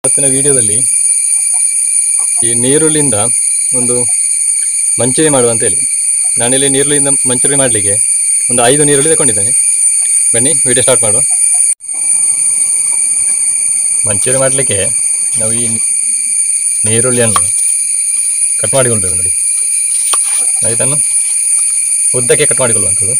ಇವತ್ತಿನ ವಿಡಿಯೋದಲ್ಲಿ ಈ ನೀರುಳ್ಳಿಯಿಂದ ಒಂದು ಮಂಚೂರಿ ಮಾಡುವ ಅಂತ ಹೇಳಿ ನಾನಿಲ್ಲಿ ನೀರುಳ್ಳಿಯಿಂದ ಮಂಚೂರಿ ಮಾಡಲಿಕ್ಕೆ ಒಂದು 5 ನೀರುಳ್ಳಿ ತಗೊಂಡಿದ್ದೇನೆ. ಬನ್ನಿ ವಿಡಿಯೋ ಸ್ಟಾರ್ಟ್ ಮಾಡುವ. ಮಂಚೂರಿ ಮಾಡಲಿಕ್ಕೆ ನಾವು ಈ ನೀರುಳ್ಳಿಯನ್ನು ಕಟ್ ಮಾಡಿಕೊಳ್ಬೇಕು. ನೋಡಿ, ಇದನ್ನು ಉದ್ದಕ್ಕೆ ಕಟ್ ಮಾಡಿಕೊಳ್ಳುವಂಥದ್ದು.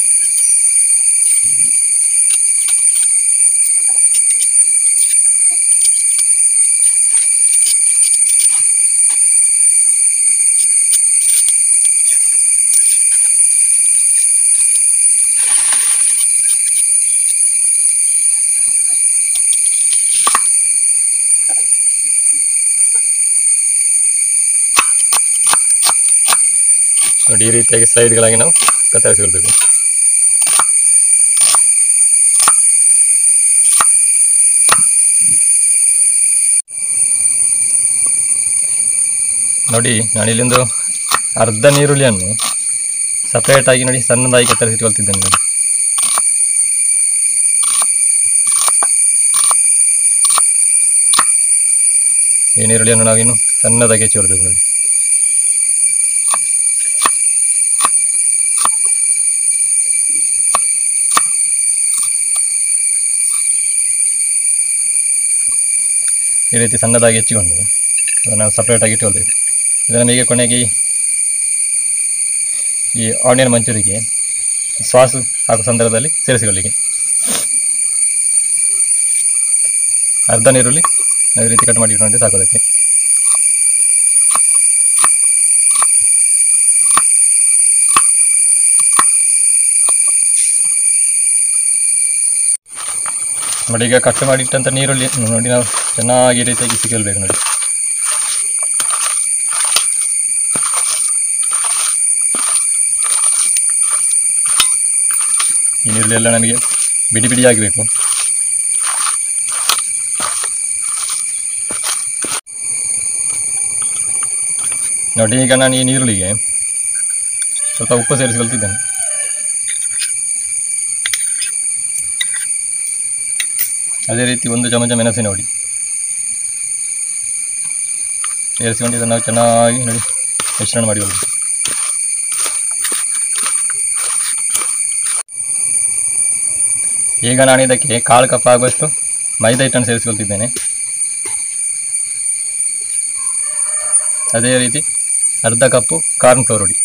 ನೋಡಿ, ಈ ರೀತಿಯಾಗಿ ಸ್ಲೈಡ್ಗಳಾಗಿ ನಾವು ಕತ್ತರಿಸಿಕೊಳ್ಬೇಕು. ನೋಡಿ, ನಾನಿಲ್ಲೊಂದು ಅರ್ಧ ನೀರುಳ್ಳಿಯನ್ನು ಸಪ್ರೇಟಾಗಿ ನೋಡಿ ಸಣ್ಣದಾಗಿ ಕತ್ತರಿಸಿಕೊಳ್ತಿದ್ದೇನೆ. ನೋಡಿ, ಈ ನೀರುಳ್ಳಿಯನ್ನು ನಾವಿನ್ನು ಸಣ್ಣದಾಗಿ ಹೆಚ್ಚಿಕೊಳ್ಬೇಕು. ನೋಡಿ, ಈ ರೀತಿ ಸಣ್ಣದಾಗಿ ಹೆಚ್ಚಿಕೊಂಡು ಅದನ್ನು ನಾವು ಸಪ್ರೇಟಾಗಿ ಇಟ್ಕೊಳ್ಬೇಕು. ಇದನ್ನು ನಮಗೆ ಕೊನೆಗೆ ಈ ಆನಿಯನ್ ಮಂಚೂರಿಗೆ ಸಾಸ್ ಹಾಕುವ ಸಂದರ್ಭದಲ್ಲಿ ಸೇರಿಸಿಕೊಳ್ಳಿಕ್ಕೆ ಅರ್ಧ ನೀರುಳ್ಳಿ ನಾವು ಈ ರೀತಿ ಕಟ್ ಮಾಡಿ ಇಟ್ಕೊಂಡ್ರೆ ಸಾಕೋದಕ್ಕೆ. ನೋಡಿ, ಈಗ ಕಟ್ ಮಾಡಿಟ್ಟಂಥ ನೀರುಳ್ಳಿ ನೋಡಿ ನಾವು ಚೆನ್ನಾಗಿ ಈ ರೀತಿಯಾಗಿ ಸಿಗಲ್ಬೇಕು. ನೋಡಿ, ಈ ನೀರುಳ್ಳಿ ಎಲ್ಲ ನಮಗೆ ಬಿಡಿ ಬಿಡಿ ಆಗಬೇಕು. ನೋಡಿ, ಈಗ ನಾನು ಈ ನೀರುಳ್ಳಿಗೆ ಸ್ವಲ್ಪ ಉಪ್ಪು ಸೇರಿಸಿಕೊಳ್ತಿದ್ದೇನೆ. ಅದೇ ರೀತಿ 1 ಚಮಚ ಮೆಣಸಿನ ಹುಡಿ ಸೇರಿಸಿಕೊಂಡು ಇದನ್ನು ನಾವು ಚೆನ್ನಾಗಿ ನೋಡಿ ಮಿಶ್ರಣ ಮಾಡಿಕೊಳ್ಳಿ. ಈಗ ನಾನು ಇದಕ್ಕೆ 1/4 ಕಪ್ ಆಗುವಷ್ಟು ಮೈದಾ ಹಿಟ್ಟನ್ನು ಸೇರಿಸಿಕೊಳ್ತಿದ್ದೇನೆ. ಅದೇ ರೀತಿ ಅರ್ಧ ಕಪ್ಪು ಕಾರ್ನ್ ಫ್ಲೋರ್ ಹುಡಿ,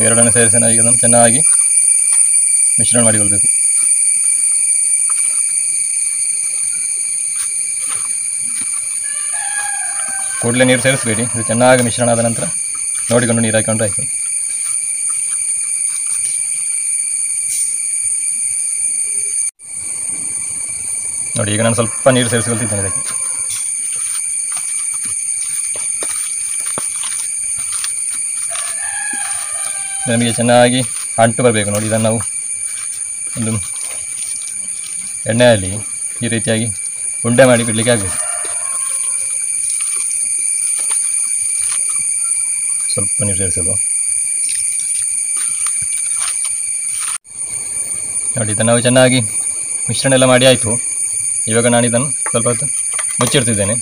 ಎರಡನ್ನು ಸೇರಿಸಿ ನಾವು ಈಗ ಅದನ್ನು ಚೆನ್ನಾಗಿ ಮಿಶ್ರಣ ಮಾಡಿಕೊಳ್ಬೇಕು. ಕೂಡಲೇ ನೀರು ಸೇರಿಸಬೇಡಿ. ಇದು ಚೆನ್ನಾಗಿ ಮಿಶ್ರಣ ಆದ ನಂತರ ನೋಡಿಕೊಂಡು ನೀರು ಹಾಕೊಂಡ್ರೆ ಆಯಿತು. ನೋಡಿ, ಈಗ ನಾನು ಸ್ವಲ್ಪ ನೀರು ಸೇರಿಸಿಕೊಳ್ತಿದ್ದೇನೆ ಇದಕ್ಕೆ. ನಮಗೆ ಚೆನ್ನಾಗಿ ಅಂಟು ಬರಬೇಕು. ನೋಡಿ, ಇದನ್ನು ನಾವು ಒಂದು ಎಣ್ಣೆಯಲ್ಲಿ ಈ ರೀತಿಯಾಗಿ ಉಂಡೆ ಮಾಡಿ ಬಿಡಲಿಕ್ಕೆ ಆಗಬೇಕು. ಸ್ವಲ್ಪ ನೀರು ಸೇರಿಸೋದು. ನೋಡಿ, ಇದನ್ನು ನಾವು ಚೆನ್ನಾಗಿ ಮಿಶ್ರಣ ಎಲ್ಲ ಮಾಡಿ ಆಯಿತು. ಇವಾಗ ನಾನು ಇದನ್ನು ಸ್ವಲ್ಪ ಹೊತ್ತು ಮುಚ್ಚಿಡ್ತಿದ್ದೇನೆ.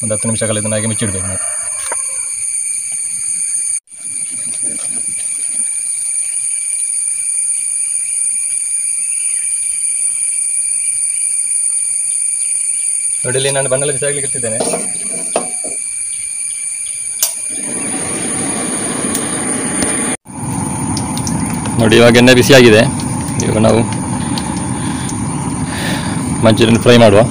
ಒಂದು 10 ನಿಮಿಷ ಕಾಲ ಇದನ್ನು ಹಾಗೆ ಮುಚ್ಚಿಡಬೇಕು. ನಾವು ನೋಡಿ, ಇಲ್ಲಿ ನಾನು ಬಣ್ಣಲ್ಲಿ ಬಿಸಾಗಲಿಕ್ಕೆ ಇಟ್ಟಿದ್ದೇನೆ. ನೋಡಿ, ಇವಾಗ ಎಣ್ಣೆ ಬಿಸಿಯಾಗಿದೆ. ಇವಾಗ ನಾವು ಮಂಚೂರಿಯನ್ ಫ್ರೈ ಮಾಡುವ.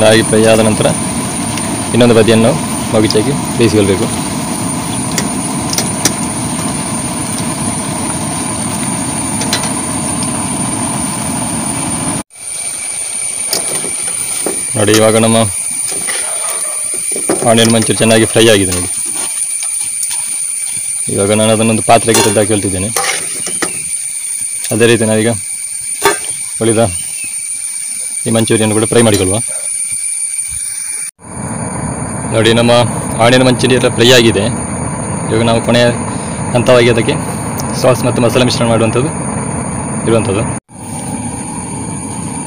ಚೆನ್ನಾಗಿ ಫ್ರೈ ಆದ ನಂತರ ಇನ್ನೊಂದು ಬದಿಯನ್ನು ಮಗುಚಾಗಿ ಬೇಯಿಸಿಕೊಳ್ಬೇಕು. ನೋಡಿ ಇವಾಗ ನಮ್ಮ ಆನಿಯನ್ ಮಂಚೂರಿ ಚೆನ್ನಾಗಿ ಫ್ರೈ ಆಗಿದೆ ನೋಡಿ. ಇವಾಗ ನಾನು ಅದನ್ನೊಂದು ಪಾತ್ರೆಗೆ ತೆಗೆದು ಹೇಳ್ತಿದ್ದೇನೆ. ಅದೇ ರೀತಿ ನಾವೀಗ ಉಳಿದ ಈ ಮಂಚೂರಿಯನ್ನು ಕೂಡ ಫ್ರೈ ಮಾಡಿಕೊಳ್ಳುವ. ನೋಡಿ ನಮ್ಮ ಆನಿಯನ್ ಮಂಚೂರಿ ಎಲ್ಲ ಫ್ರೈ ಆಗಿದೆ. ಇವಾಗ ನಾವು ಕೊನೆಯ ಹಂತವಾಗಿ ಅದಕ್ಕೆ ಸಾಸ್ ಮತ್ತು ಮಸಾಲೆ ಮಿಶ್ರಣ ಮಾಡುವಂಥದ್ದು ಇರುವಂಥದ್ದು.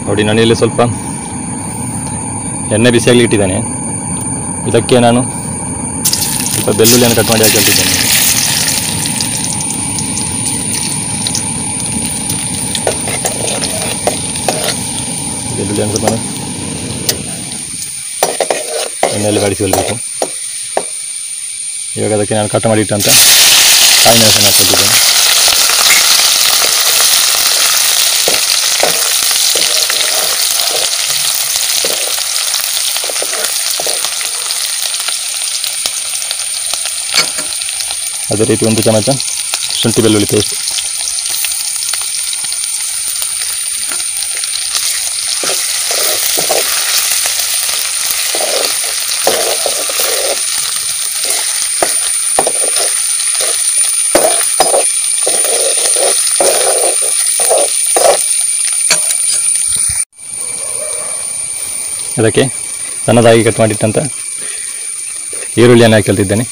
ನೋಡಿ ನಾನು ಇಲ್ಲಿ ಸ್ವಲ್ಪ ಎಣ್ಣೆ ಬಿಸಿಯಾಗಲಿ ಇಟ್ಟಿದ್ದೇನೆ. ಇದಕ್ಕೆ ನಾನು ಸ್ವಲ್ಪ ಬೆಳ್ಳುಳ್ಳಿಯನ್ನು ಕಟ್ ಮಾಡಿ ಹಾಕಿಟ್ಟಿದ್ದೇನೆ. ಬೆಳ್ಳುಳ್ಳಿಯನ್ನು ಸ್ವಲ್ಪ ಎಣ್ಣೆಯಲ್ಲಿ ಬಾಡಿಸಿಕೊಳ್ಬೇಕು. ಇವಾಗ ಅದಕ್ಕೆ ನಾನು ಕಟ್ ಮಾಡಿಟ್ಟಂತ ಕಾಯಿ ಮೆಣಸನ್ನು ಹಾಕ್ಕೊಳ್ತಿದ್ದೇನೆ. ಅದೇ ರೀತಿ 1 ಚಮಚ ಶುಂಠಿ ಬೆಳ್ಳುಳ್ಳಿ ಪೇಸ್ಟ್, ಅದಕ್ಕೆ ಸಣ್ಣದಾಗಿ ಕಟ್ ಮಾಡಿಟ್ಟಂಥ ಈರುಳ್ಳಿಯನ್ನು ಹಾಕಿಕೊಳ್ತಿದ್ದೇನೆ.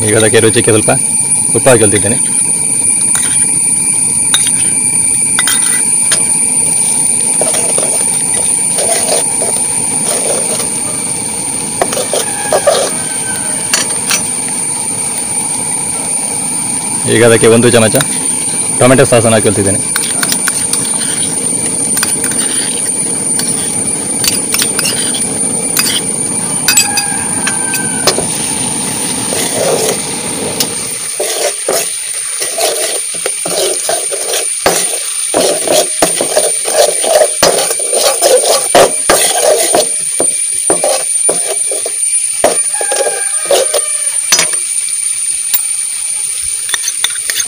ಈಗ ಅದಕ್ಕೆ ರುಚಿಗೆ ಸ್ವಲ್ಪ ಉಪ್ಪು ಹಾಕಿಕೊಳ್ತಿದ್ದೇನೆ. ಈಗ ಅದಕ್ಕೆ 1 ಚಮಚ ಟೊಮೆಟೊ ಸಾಸನ್ನು ಹಾಕಿಕೊಳ್ತಿದ್ದೇನೆ.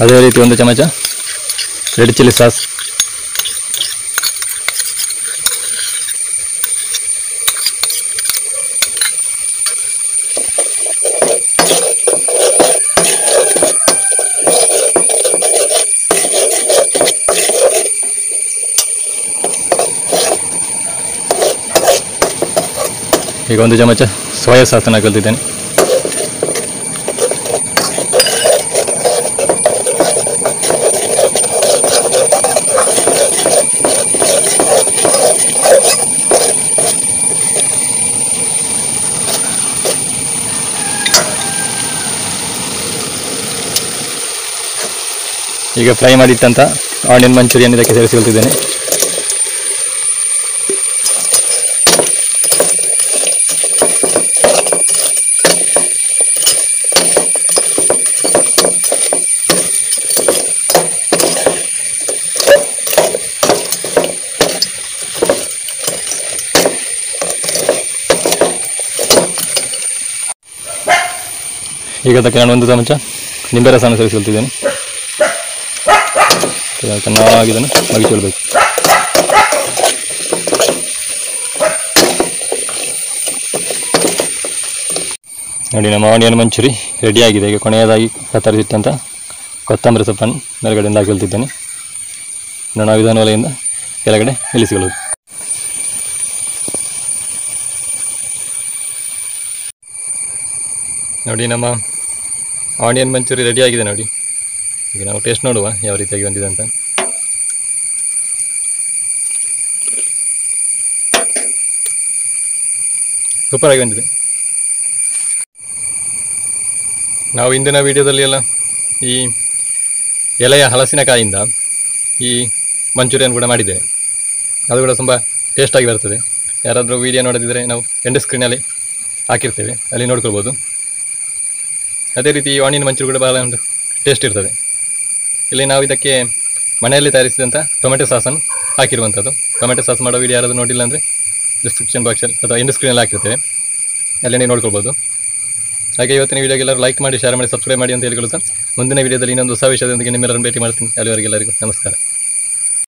ಅದೇ ರೀತಿ 1 ಚಮಚ ರೆಡ್ ಚಿಲ್ಲಿ ಸಾಸ್, ಈಗ 1 ಚಮಚ ಸೋಯಾ ಸಾಸನ್ನು ಹಾಕಿಕೊಳ್ತಿದ್ದೇನೆ. ಈಗ ಫ್ರೈ ಮಾಡಿಟ್ಟಂಥ ಆನಿಯನ್ ಮಂಚೂರಿಯನ್ನು ಇದಕ್ಕೆ ಸೇರಿಸಿಕೊಳ್ತಿದ್ದೇನೆ. ಈಗ ಅದಕ್ಕೆ ನಾನು 1 ಚಮಚ ನಿಂಬೆ ರಸವನ್ನು ಸೇರಿಸಿಕೊಳ್ತಿದ್ದೇನೆ. ಚೆನ್ನಾಗಿ ಇದನ್ನು ಮಗಿಸಿಕೊಳ್ಬೇಕು. ನೋಡಿ ನಮ್ಮ ಆನಿಯನ್ ಮಂಚೂರಿ ರೆಡಿಯಾಗಿದೆ. ಈಗ ಕೊನೆಯದಾಗಿ ಕತ್ತರಿಸಿಟ್ಟಂಥ ಕೊತ್ತಂಬರಿ ಸೊಪ್ಪನ್ನು ಮೇಲ್ಗಡೆಯಿಂದ ಹಾಕಿಕೊಳ್ತಿದ್ದೇನೆ. ನಾವು ವಿಧಾನ ಒಲೆಯಿಂದ ಕೆಳಗಡೆ ಇಳಿಸಿಕೊಳ್ಳೋದು. ನೋಡಿ ನಮ್ಮ ಆನಿಯನ್ ಮಂಚೂರಿ ರೆಡಿಯಾಗಿದೆ ನೋಡಿ. ಈಗ ನಾವು ಟೇಸ್ಟ್ ನೋಡುವ ಯಾವ ರೀತಿಯಾಗಿ ಬಂದಿದೆ ಅಂತ. ಸೂಪರಾಗಿ ಬಂದಿದೆ. ನಾವು ಇಂದಿನ ವಿಡಿಯೋದಲ್ಲಿ ಎಲ್ಲ ಈ ಎಲೆಯ ಹಲಸಿನಕಾಯಿಂದ ಈ ಮಂಚೂರಿಯನ್ ಕೂಡ ಮಾಡಿದ್ದೇವೆ. ಅದು ಕೂಡ ತುಂಬ ಟೇಸ್ಟಾಗಿ ಬರ್ತದೆ. ಯಾರಾದರೂ ವಿಡಿಯೋ ನೋಡದಿದ್ದರೆ ನಾವು ಎಂಡ್ ಸ್ಕ್ರೀನಲ್ಲಿ ಹಾಕಿರ್ತೇವೆ, ಅಲ್ಲಿ ನೋಡ್ಕೊಳ್ಬೋದು. ಅದೇ ರೀತಿ ಈ ಆನಿಯನ್ ಮಂಚೂರಿ ಕೂಡ ಭಾಳ ಒಂದು ಟೇಸ್ಟ್ ಇರ್ತದೆ. ಇಲ್ಲಿ ನಾವು ಇದಕ್ಕೆ ಮನೆಯಲ್ಲಿ ತಯಾರಿಸಿದಂಥ ಟೊಮೆಟೊ ಸಾಸನ್ನು ಹಾಕಿರುವಂಥದ್ದು. ಟೊಮೆಟೊ ಸಾಸ್ ಮಾಡೋ ವಿಡಿಯೋ ಯಾರಾದರೂ ನೋಡಿಲ್ಲ ಅಂದರೆ ಡಿಸ್ಕ್ರಿಪ್ಷನ್ ಬಾಕ್ಸಲ್ಲಿ ಅಥವಾ ಎಂಡ್ ಸ್ಕ್ರೀನಲ್ಲಿ ಹಾಕಿರ್ತೇವೆ, ಅಲ್ಲಿ ನೀವು ನೋಡ್ಕೊಳ್ಬೋದು. ಹಾಗೆ ಇವತ್ತಿನ ವಿಡಿಯೋಗೆಲ್ಲರೂ ಲೈಕ್ ಮಾಡಿ, ಶೇರ್ ಮಾಡಿ, ಸಬ್ಸ್ಕ್ರೈಬ್ ಮಾಡಿ ಅಂತ ಹೇಳಿಕೊಳ್ತಾ ಮುಂದಿನ ವಿಡಿಯೋದಲ್ಲಿ ಇನ್ನೊಂದು ಹೊಸ ವಿಷಯದೊಂದಿಗೆ ನಿಮ್ಮೆಲ್ಲರನ್ನು ಭೇಟಿ ಮಾಡ್ತೀನಿ. ಅಲ್ಲಿವರೆಗೆಲ್ಲರಿಗೂ ನಮಸ್ಕಾರ.